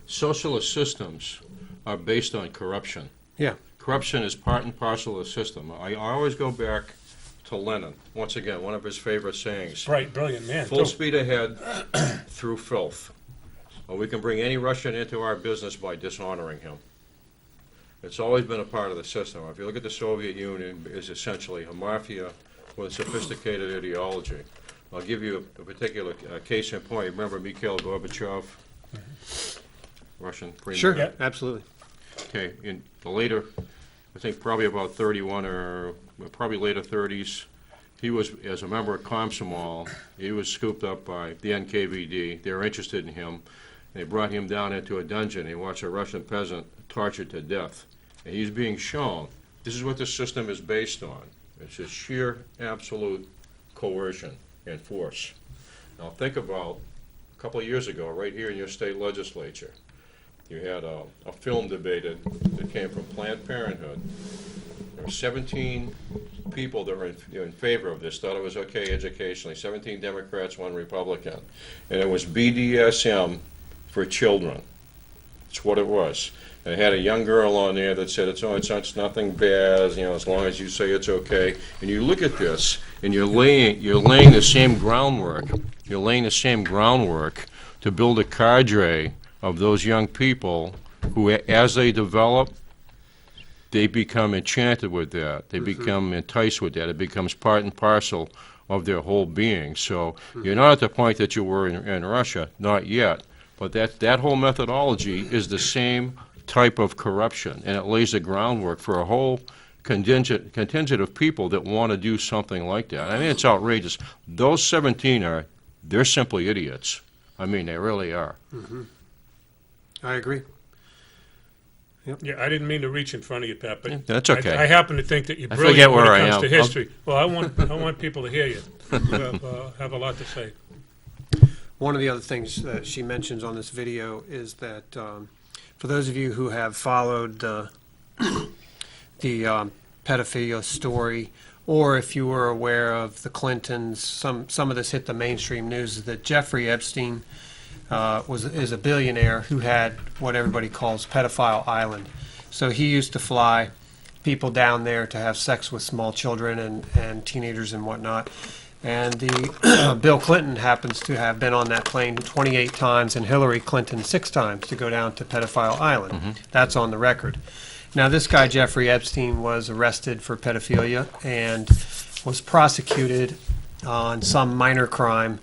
Socialist systems are based on corruption. Yeah. Corruption is part and parcel of the system. I always go back to Lenin. Once again, one of his favorite sayings. Right, brilliant man. Full too. speed ahead through filth. Well, we can bring any Russian into our business by dishonoring him. It's always been a part of the system. If you look at the Soviet Union, it's essentially a mafia with sophisticated ideology. I'll give you a particular case in point. Remember Mikhail Gorbachev, Russian premier? Sure. Yeah. Absolutely. Okay, in the later, I think probably about 31 or probably later 30s, he was, as a member of Komsomol, he was scooped up by the NKVD. They were interested in him. They brought him down into a dungeon. He watched a Russian peasant tortured to death. And he's being shown, this is what the system is based on. It's just sheer, absolute coercion and force. Now think about a couple of years ago, right here in your state legislature, you had a film debated that came from Planned Parenthood. There were 17 people that were in favor of this, thought it was okay educationally, 17 Democrats, 1 Republican. And it was BDSM for children. That's what it was. And it had a young girl on there that said, it's nothing bad, as long as you say it's okay. And you look at this, and you're laying the same groundwork. You're laying the same groundwork to build a cadre of those young people who, as they develop, they become enchanted with that. They become enticed with that. It becomes part and parcel of their whole being. So you're not at the point that you were in Russia, not yet. But that whole methodology is the same type of corruption, and it lays the groundwork for a whole contingent of people that want to do something like that. I mean, it's outrageous. Those 17 they're simply idiots. I mean, they really are. Mm-hmm. I agree. Yeah, I didn't mean to reach in front of you, Pat, but That's okay. I happen to think that you're I brilliant forget when where it I comes am. to history. Well, I want people to hear you. You have a lot to say. One of the other things that she mentions on this video is that for those of you who have followed the pedophilia story, or if you were aware of the Clintons, some of this hit the mainstream news, is that Jeffrey Epstein is a billionaire who had what everybody calls Pedophile Island. So he used to fly people down there to have sex with small children and teenagers and whatnot. And the Bill Clinton happens to have been on that plane 28 times, and Hillary Clinton 6 times to go down to Pedophile Island. Mm-hmm. That's on the record. Now, this guy, Jeffrey Epstein, was arrested for pedophilia and was prosecuted on some minor crime,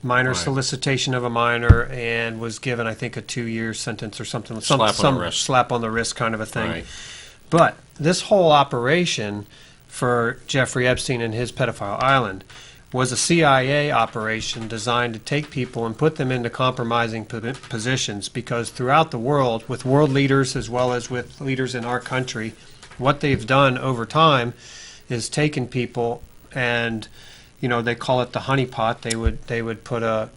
minor solicitation of a minor, and was given, I think, a 2-year sentence or something. Slap on the wrist. Slap on the wrist kind of a thing. Right. But this whole operation for Jeffrey Epstein and his pedophile island was a CIA operation designed to take people and put them into compromising positions, because throughout the world, with world leaders as well as with leaders in our country, what they've done over time is taken people and, they call it the honeypot. They would put a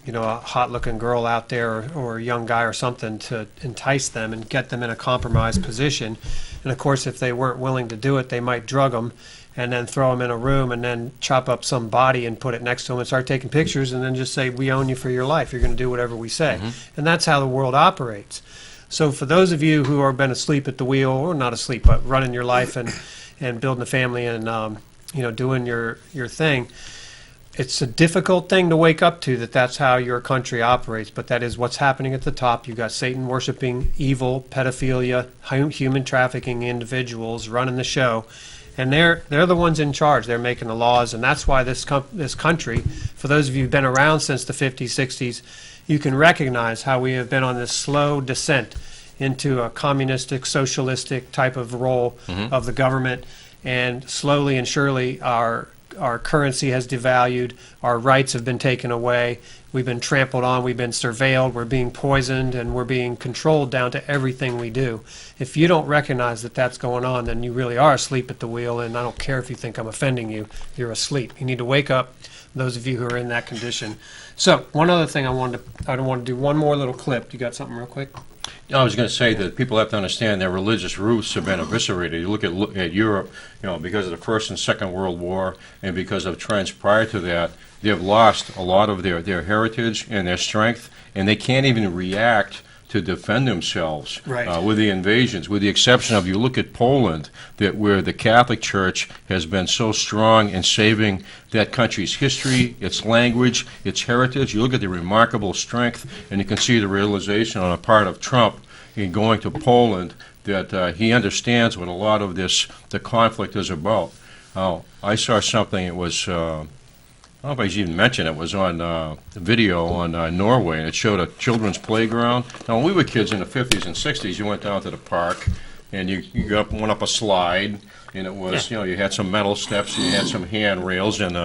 hot-looking girl out there, or a young guy or something, to entice them and get them in a compromised position. And of course, if they weren't willing to do it, they might drug them and then throw them in a room and then chop up some body and put it next to them and start taking pictures and then just say, we own you for your life. You're going to do whatever we say. And that's how the world operates. So for those of you who have been asleep at the wheel, or not asleep, but running your life and building a family and, doing your thing, it's a difficult thing to wake up to, that's how your country operates, but that is what's happening at the top. You've got Satan worshiping, evil, pedophilia, human trafficking individuals running the show, and they're the ones in charge. They're making the laws, and that's why this country, for those of you who've been around since the 50s, 60s, you can recognize how we have been on this slow descent into a communistic, socialistic type of role of the government, and slowly and surely our currency has devalued, our rights have been taken away, we've been trampled on, we've been surveilled, we're being poisoned, and we're being controlled down to everything we do. If you don't recognize that that's going on, then you really are asleep at the wheel, and I don't care if you think I'm offending you, you're asleep. You need to wake up, those of you who are in that condition. So, one other thing I want to do one more little clip. You got something real quick? I was going to say that people have to understand their religious roots have been eviscerated. You look at Europe, because of the First and Second World War, and because of trends prior to that, they've lost a lot of their heritage and their strength, and they can't even react to defend themselves with the invasions, with the exception of, you look at Poland, where the Catholic Church has been so strong in saving that country's history, its language, its heritage. You look at the remarkable strength, and you can see the realization on the part of Trump in going to Poland that he understands what a lot of the conflict is about. I saw something, it was I don't know if I should even mention it, was on video on Norway, and it showed a children's playground. Now, when we were kids in the 50s and 60s, you went down to the park, and you went up a slide, and it was, you had some metal steps, and you had some handrails, and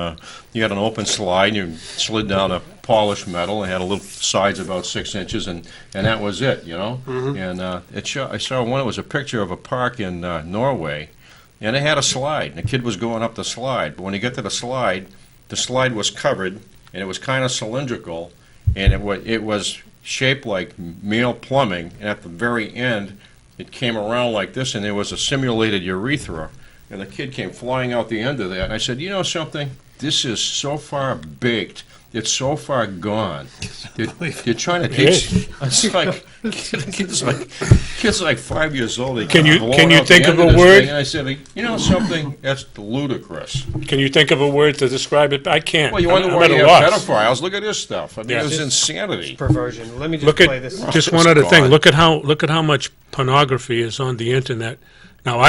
you had an open slide, and you slid down a polished metal, and had a little sides about 6 inches, and that was it, And I saw one, it was a picture of a park in Norway, and it had a slide, and the kid was going up the slide, but when he got to the slide was covered, and it was kind of cylindrical, and it was shaped like male plumbing, and at the very end, it came around like this, and there was a simulated urethra, and the kid came flying out the end of that, and I said, you know something? This is so far baked. It's so far gone. You're trying to teach. It's like kids like 5 years old. Can you think of a word? And I said, you know something? That's ludicrous. Can you think of a word to describe it? I can't. Well, you wonder why you have pedophiles. Look at this stuff. I mean, it's insanity. Perversion. Let me just Look play at this. just one other thing. Look at how much pornography is on the internet. Now,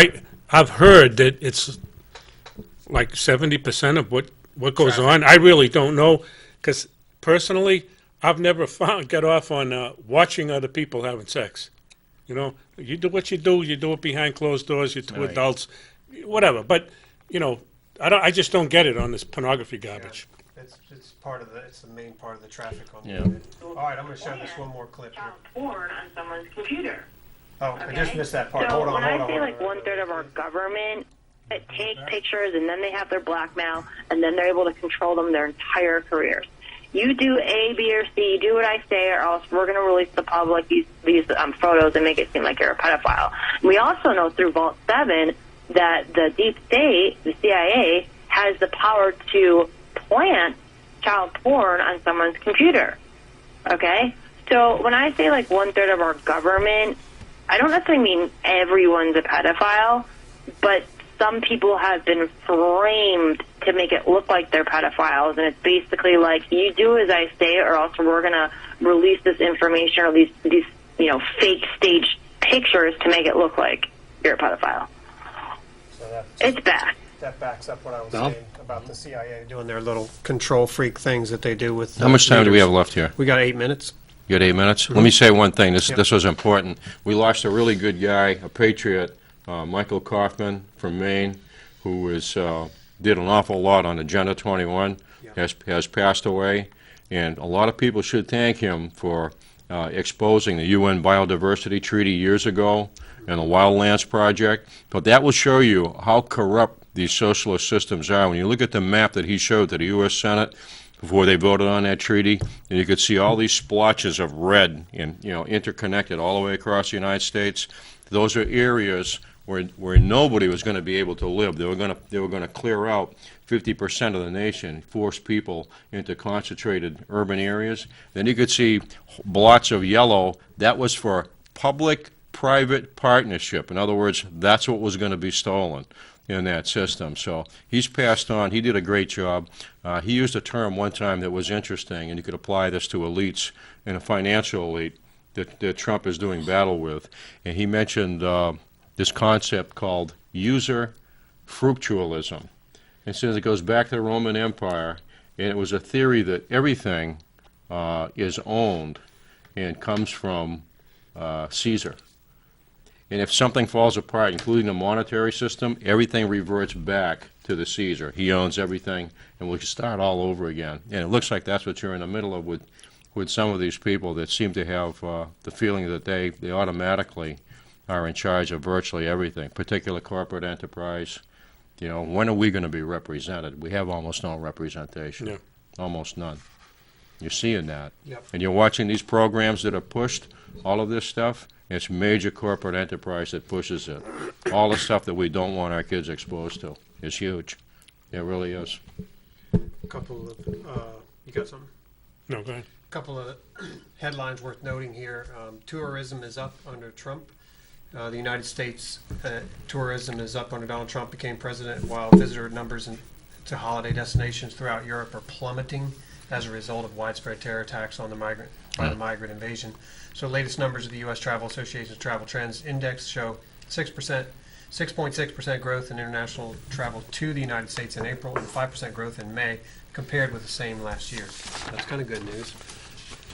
I've heard that it's like 70% of what goes on. I really don't know. Because personally, I've never got off on watching other people having sex. You do what you do it behind closed doors, you're two adults, whatever. But, I just don't get it on this pornography garbage. It's the main part of the traffic on the internet. All right, I'm going to show this one more clip here. Porn on someone's computer. Oh, I just missed that part. So Hold on. when I say like 1/3 of our government take pictures, and then they have their blackmail, and then they're able to control them their entire careers. You do A, B, or C, do what I say, or else we're going to release the public these photos and make it seem like you're a pedophile. We also know through Vault 7 that the deep state, the CIA, has the power to plant child porn on someone's computer. Okay? So when I say like 1/3 of our government, I don't necessarily mean everyone's a pedophile, but some people have been framed to make it look like they're pedophiles, and it's basically like, you do as I say, or else we're going to release this information or these fake staged pictures to make it look like you're a pedophile. So it's bad. That backs up what I was saying about the CIA doing their little control freak things that they do with. How much time do we have left here? We got 8 minutes. You got 8 minutes? Let me say one thing. This was important. We lost a really good guy, a patriot, Michael Kaufman from Maine, who did an awful lot on Agenda 21, has passed away. And a lot of people should thank him for exposing the UN Biodiversity Treaty years ago and the Wildlands Project. But that will show you how corrupt these socialist systems are. When you look at the map that he showed to the U.S. Senate before they voted on that treaty, and you could see all these splotches of red and interconnected all the way across the United States. Those are areas where nobody was going to be able to live. They were going to clear out 50% of the nation, force people into concentrated urban areas. Then you could see blots of yellow. That was for public-private partnership. In other words, that's what was going to be stolen in that system. So he's passed on. He did a great job. He used a term one time that was interesting, and you could apply this to elites and a financial elite that Trump is doing battle with. And he mentioned this concept called user fructualism. And since it goes back to the Roman Empire, and it was a theory that everything is owned and comes from Caesar. And if something falls apart, including the monetary system, everything reverts back to the Caesar. He owns everything, and we can start all over again. And it looks like that's what you're in the middle of with some of these people that seem to have the feeling that they automatically are in charge of virtually everything, particular corporate enterprise. When are we going to be represented? We have almost no representation. Yeah. Almost none. You're seeing that. Yep. And you're watching these programs that are pushed, all of this stuff. It's major corporate enterprise that pushes it. All the stuff that we don't want our kids exposed to is huge. It really is. A couple of, you got something? No, go ahead. A couple of headlines worth noting here. Tourism is up under Trump. The United States tourism is up under Donald Trump became president, while visitor numbers to holiday destinations throughout Europe are plummeting as a result of widespread terror attacks on the migrant invasion. So latest numbers of the U.S. Travel Association's Travel Trends Index show 6.6% growth in international travel to the United States in April and 5% growth in May compared with the same last year. That's kind of good news.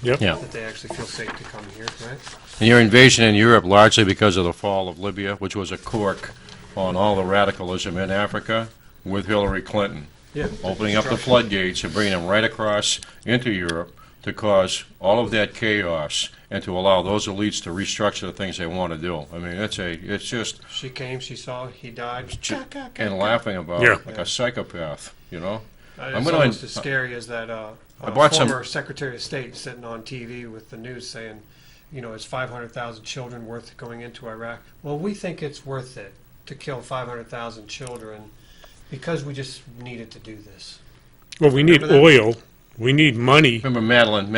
Yep. Yeah. That they actually feel safe to come here, right? And your invasion in Europe largely because of the fall of Libya, which was a cork on all the radicalism in Africa with Hillary Clinton. Yeah. Opening up the floodgates and bringing them right across into Europe to cause all of that chaos and to allow those elites to restructure the things they want to do. I mean, it's just... She came, she saw, he died. And laughing about Yeah. it like a psychopath, It's gonna- almost as scary as that I bought some- former Secretary of State sitting on TV with the news saying, it's 500,000 children worth going into Iraq. Well, we think it's worth it to kill 500,000 children because we just needed to do this. Well, we need Remember that? oil. We need money. Remember Madeleine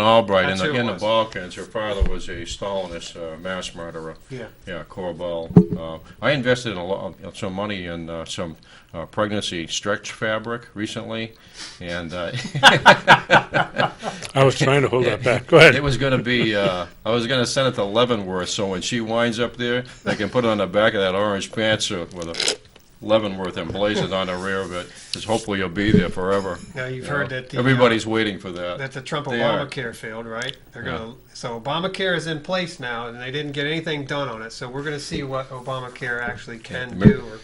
Albright That's in who it the was. Balkans. Her father was a Stalinist mass murderer. Yeah. Yeah, Korabel. I invested some money in some pregnancy stretch fabric recently, and I was trying to hold that back. Go ahead. it was going to be. I was going to send it to Leavenworth, so when she winds up there, they can put it on the back of that orange pantsuit with a Leavenworth emblazoned on the rear of it. Because hopefully you'll be there forever. Now you've heard that everybody's waiting for that. that the Trump They are. Obamacare failed, right? So Obamacare is in place now, and they didn't get anything done on it. So we're going to see what Obamacare actually can do or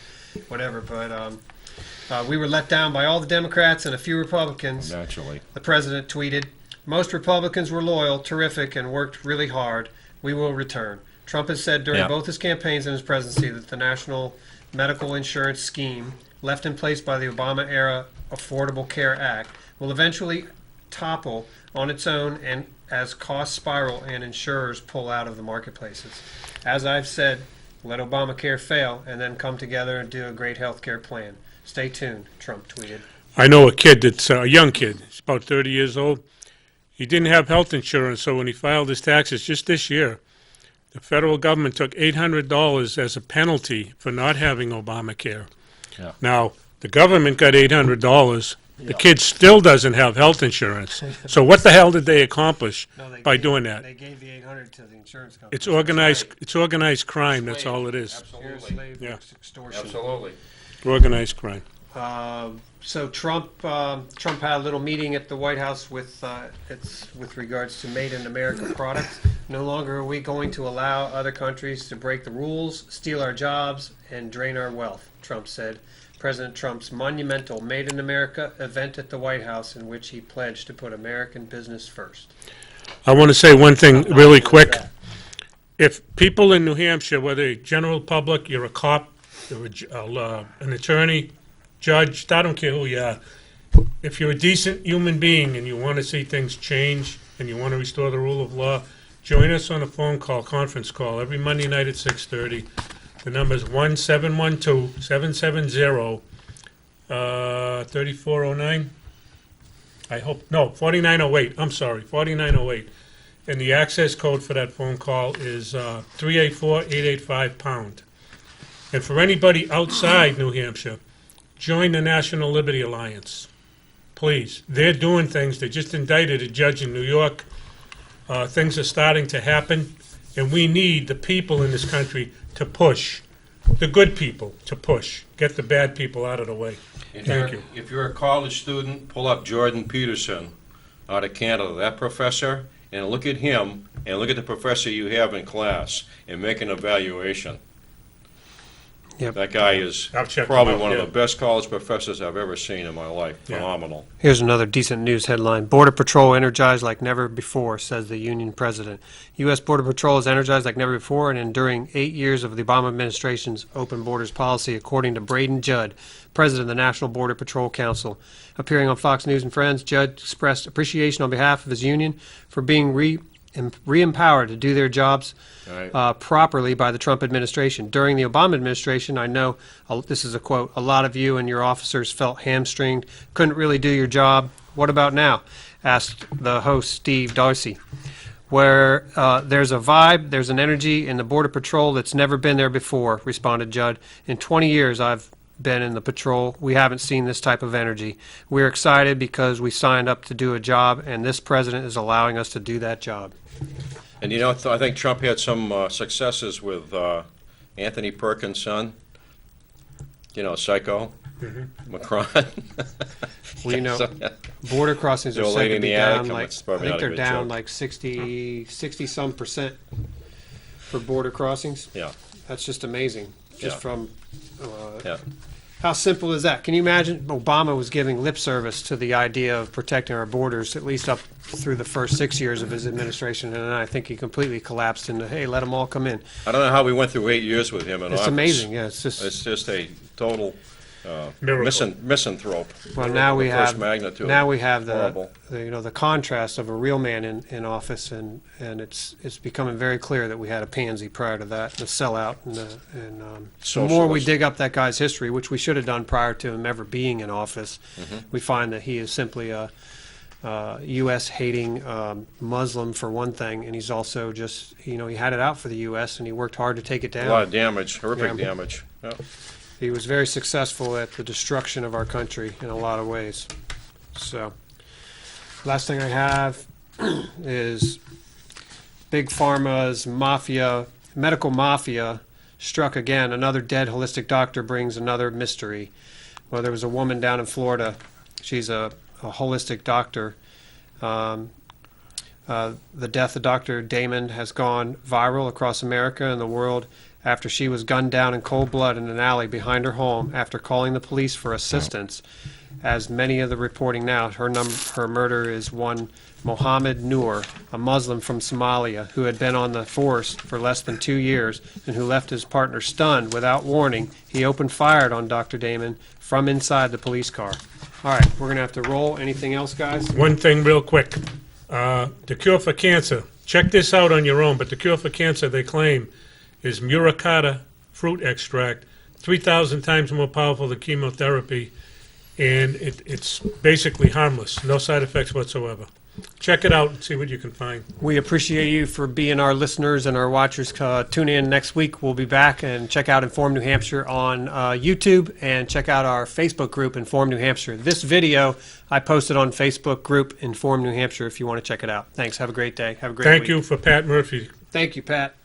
whatever. But we were let down by all the Democrats and a few Republicans. Naturally. The president tweeted, "Most Republicans were loyal, terrific, and worked really hard. We will return." Trump has said during Yeah. both his campaigns and his presidency that the National Medical Insurance Scheme, left in place by the Obama-era Affordable Care Act, will eventually topple on its own and as costs spiral and insurers pull out of the marketplaces. As I've said, let Obamacare fail and then come together and do a great health care plan. Stay tuned, Trump tweeted. I know a kid that's a young kid. He's about 30 years old. He didn't have health insurance, so when he filed his taxes just this year, the federal government took $800 as a penalty for not having Obamacare. Yeah. Now, the government got $800. The kid still doesn't have health insurance. So what the hell did they accomplish by doing that? They gave the $800 to the insurance company. It's organized. It's organized crime. That's all it is. Pure Absolutely. slave Yeah. extortion. Absolutely. Organized crime. So Trump had a little meeting at the White House with regards to Made in America products. No longer are we going to allow other countries to break the rules, steal our jobs, and drain our wealth, Trump said. President Trump's monumental Made in America event at the White House, in which he pledged to put American business first. I want to say one thing really quick. If people in New Hampshire, whether you're general public, you're a cop, you're an attorney, judge, I don't care who you are, if you're a decent human being and you want to see things change and you want to restore the rule of law, join us on a phone call, conference call, every Monday night at 6:30. The number is 1-712-770-3409. I hope, no, 4908, I'm sorry, 4908. And the access code for that phone call is 384-885-pound. And for anybody outside New Hampshire, join the National Liberty Alliance. Please. They're doing things. They just indicted a judge in New York. Things are starting to happen. And we need the people in this country to push. The good people to push. Get the bad people out of the way. Thank you. If you're a college student, pull up Jordan Peterson out of Canada, that professor, and look at him and look at the professor you have in class and make an evaluation. Yep. That guy is I've checked probably him out, one yeah. of the best college professors I've ever seen in my life. Yeah. Phenomenal. Here's another decent news headline. Border Patrol energized like never before, says the Union president. U.S. Border Patrol is energized like never before and enduring 8 years of the Obama administration's open borders policy, according to Braden Judd, president of the National Border Patrol Council. Appearing on Fox News and Friends, Judd expressed appreciation on behalf of his union for being re-empowered to do their jobs properly by the Trump administration. During the Obama administration, I know, this is a quote, a lot of you and your officers felt hamstringed, couldn't really do your job. What about now? Asked the host, Steve Darcy. Where there's a vibe, there's an energy in the Border Patrol that's never been there before, responded Judd. In 20 years I've been in the patrol, we haven't seen this type of energy. We're excited because we signed up to do a job, and this president is allowing us to do that job. And you know, I think Trump had some successes with Anthony Perkins' son, you know, Psycho, Macron. Well, you know, So, border crossings The are old said lady to in be the attic, down like, it's I probably think not a they're good down joke. like 60-some% for border crossings. Yeah, That's just amazing. Just Yeah. from, yeah. how simple is that? Can you imagine Obama was giving lip service to the idea of protecting our borders, at least up through the first 6 years of his administration, and then I think he completely collapsed into, hey, let them all come in. I don't know how we went through 8 years with him in It's office. amazing, yeah, it's It's just, just a total Miracle. misanthrope. well, now we The first have, magnitude. now we have Horrible. the contrast of a real man in office, and it's becoming very clear that we had a pansy prior to that, and a sellout, and the more we Socialist. dig up that guy's history, which we should have done prior to him ever being in office, we find that he is simply a U.S.-hating Muslim for one thing, and he's also just, he had it out for the U.S., and he worked hard to take it A lot down. of damage, horrific Yeah. damage. Yeah. He was very successful at the destruction of our country in a lot of ways. So, last thing I have is Big Pharma's medical mafia struck again. Another dead holistic doctor brings another mystery. Well, there was a woman down in Florida. She's a holistic doctor. The death of Dr. Damon has gone viral across America and the world after she was gunned down in cold blood in an alley behind her home after calling the police for assistance. As many of the reporting now, her murder is one Mohammed Noor, a Muslim from Somalia who had been on the force for less than 2 years and who left his partner stunned without warning. He opened fire on Dr. Damon from inside the police car. All right, we're going to have to roll. Anything else, guys? One thing real quick. The cure for cancer. Check this out on your own, but the cure for cancer, they claim, is muricata fruit extract, 3,000 times more powerful than chemotherapy, and it's basically harmless, no side effects whatsoever. Check it out and see what you can find. We appreciate you for being our listeners and our watchers. Tune in next week. We'll be back, and check out Inform New Hampshire on YouTube, and check out our Facebook group, Inform New Hampshire. This video I posted on Facebook group Inform New Hampshire if you want to check it out. Thanks. Have a great day. Have a great week. Thank you for Pat Murphy. Thank you, Pat.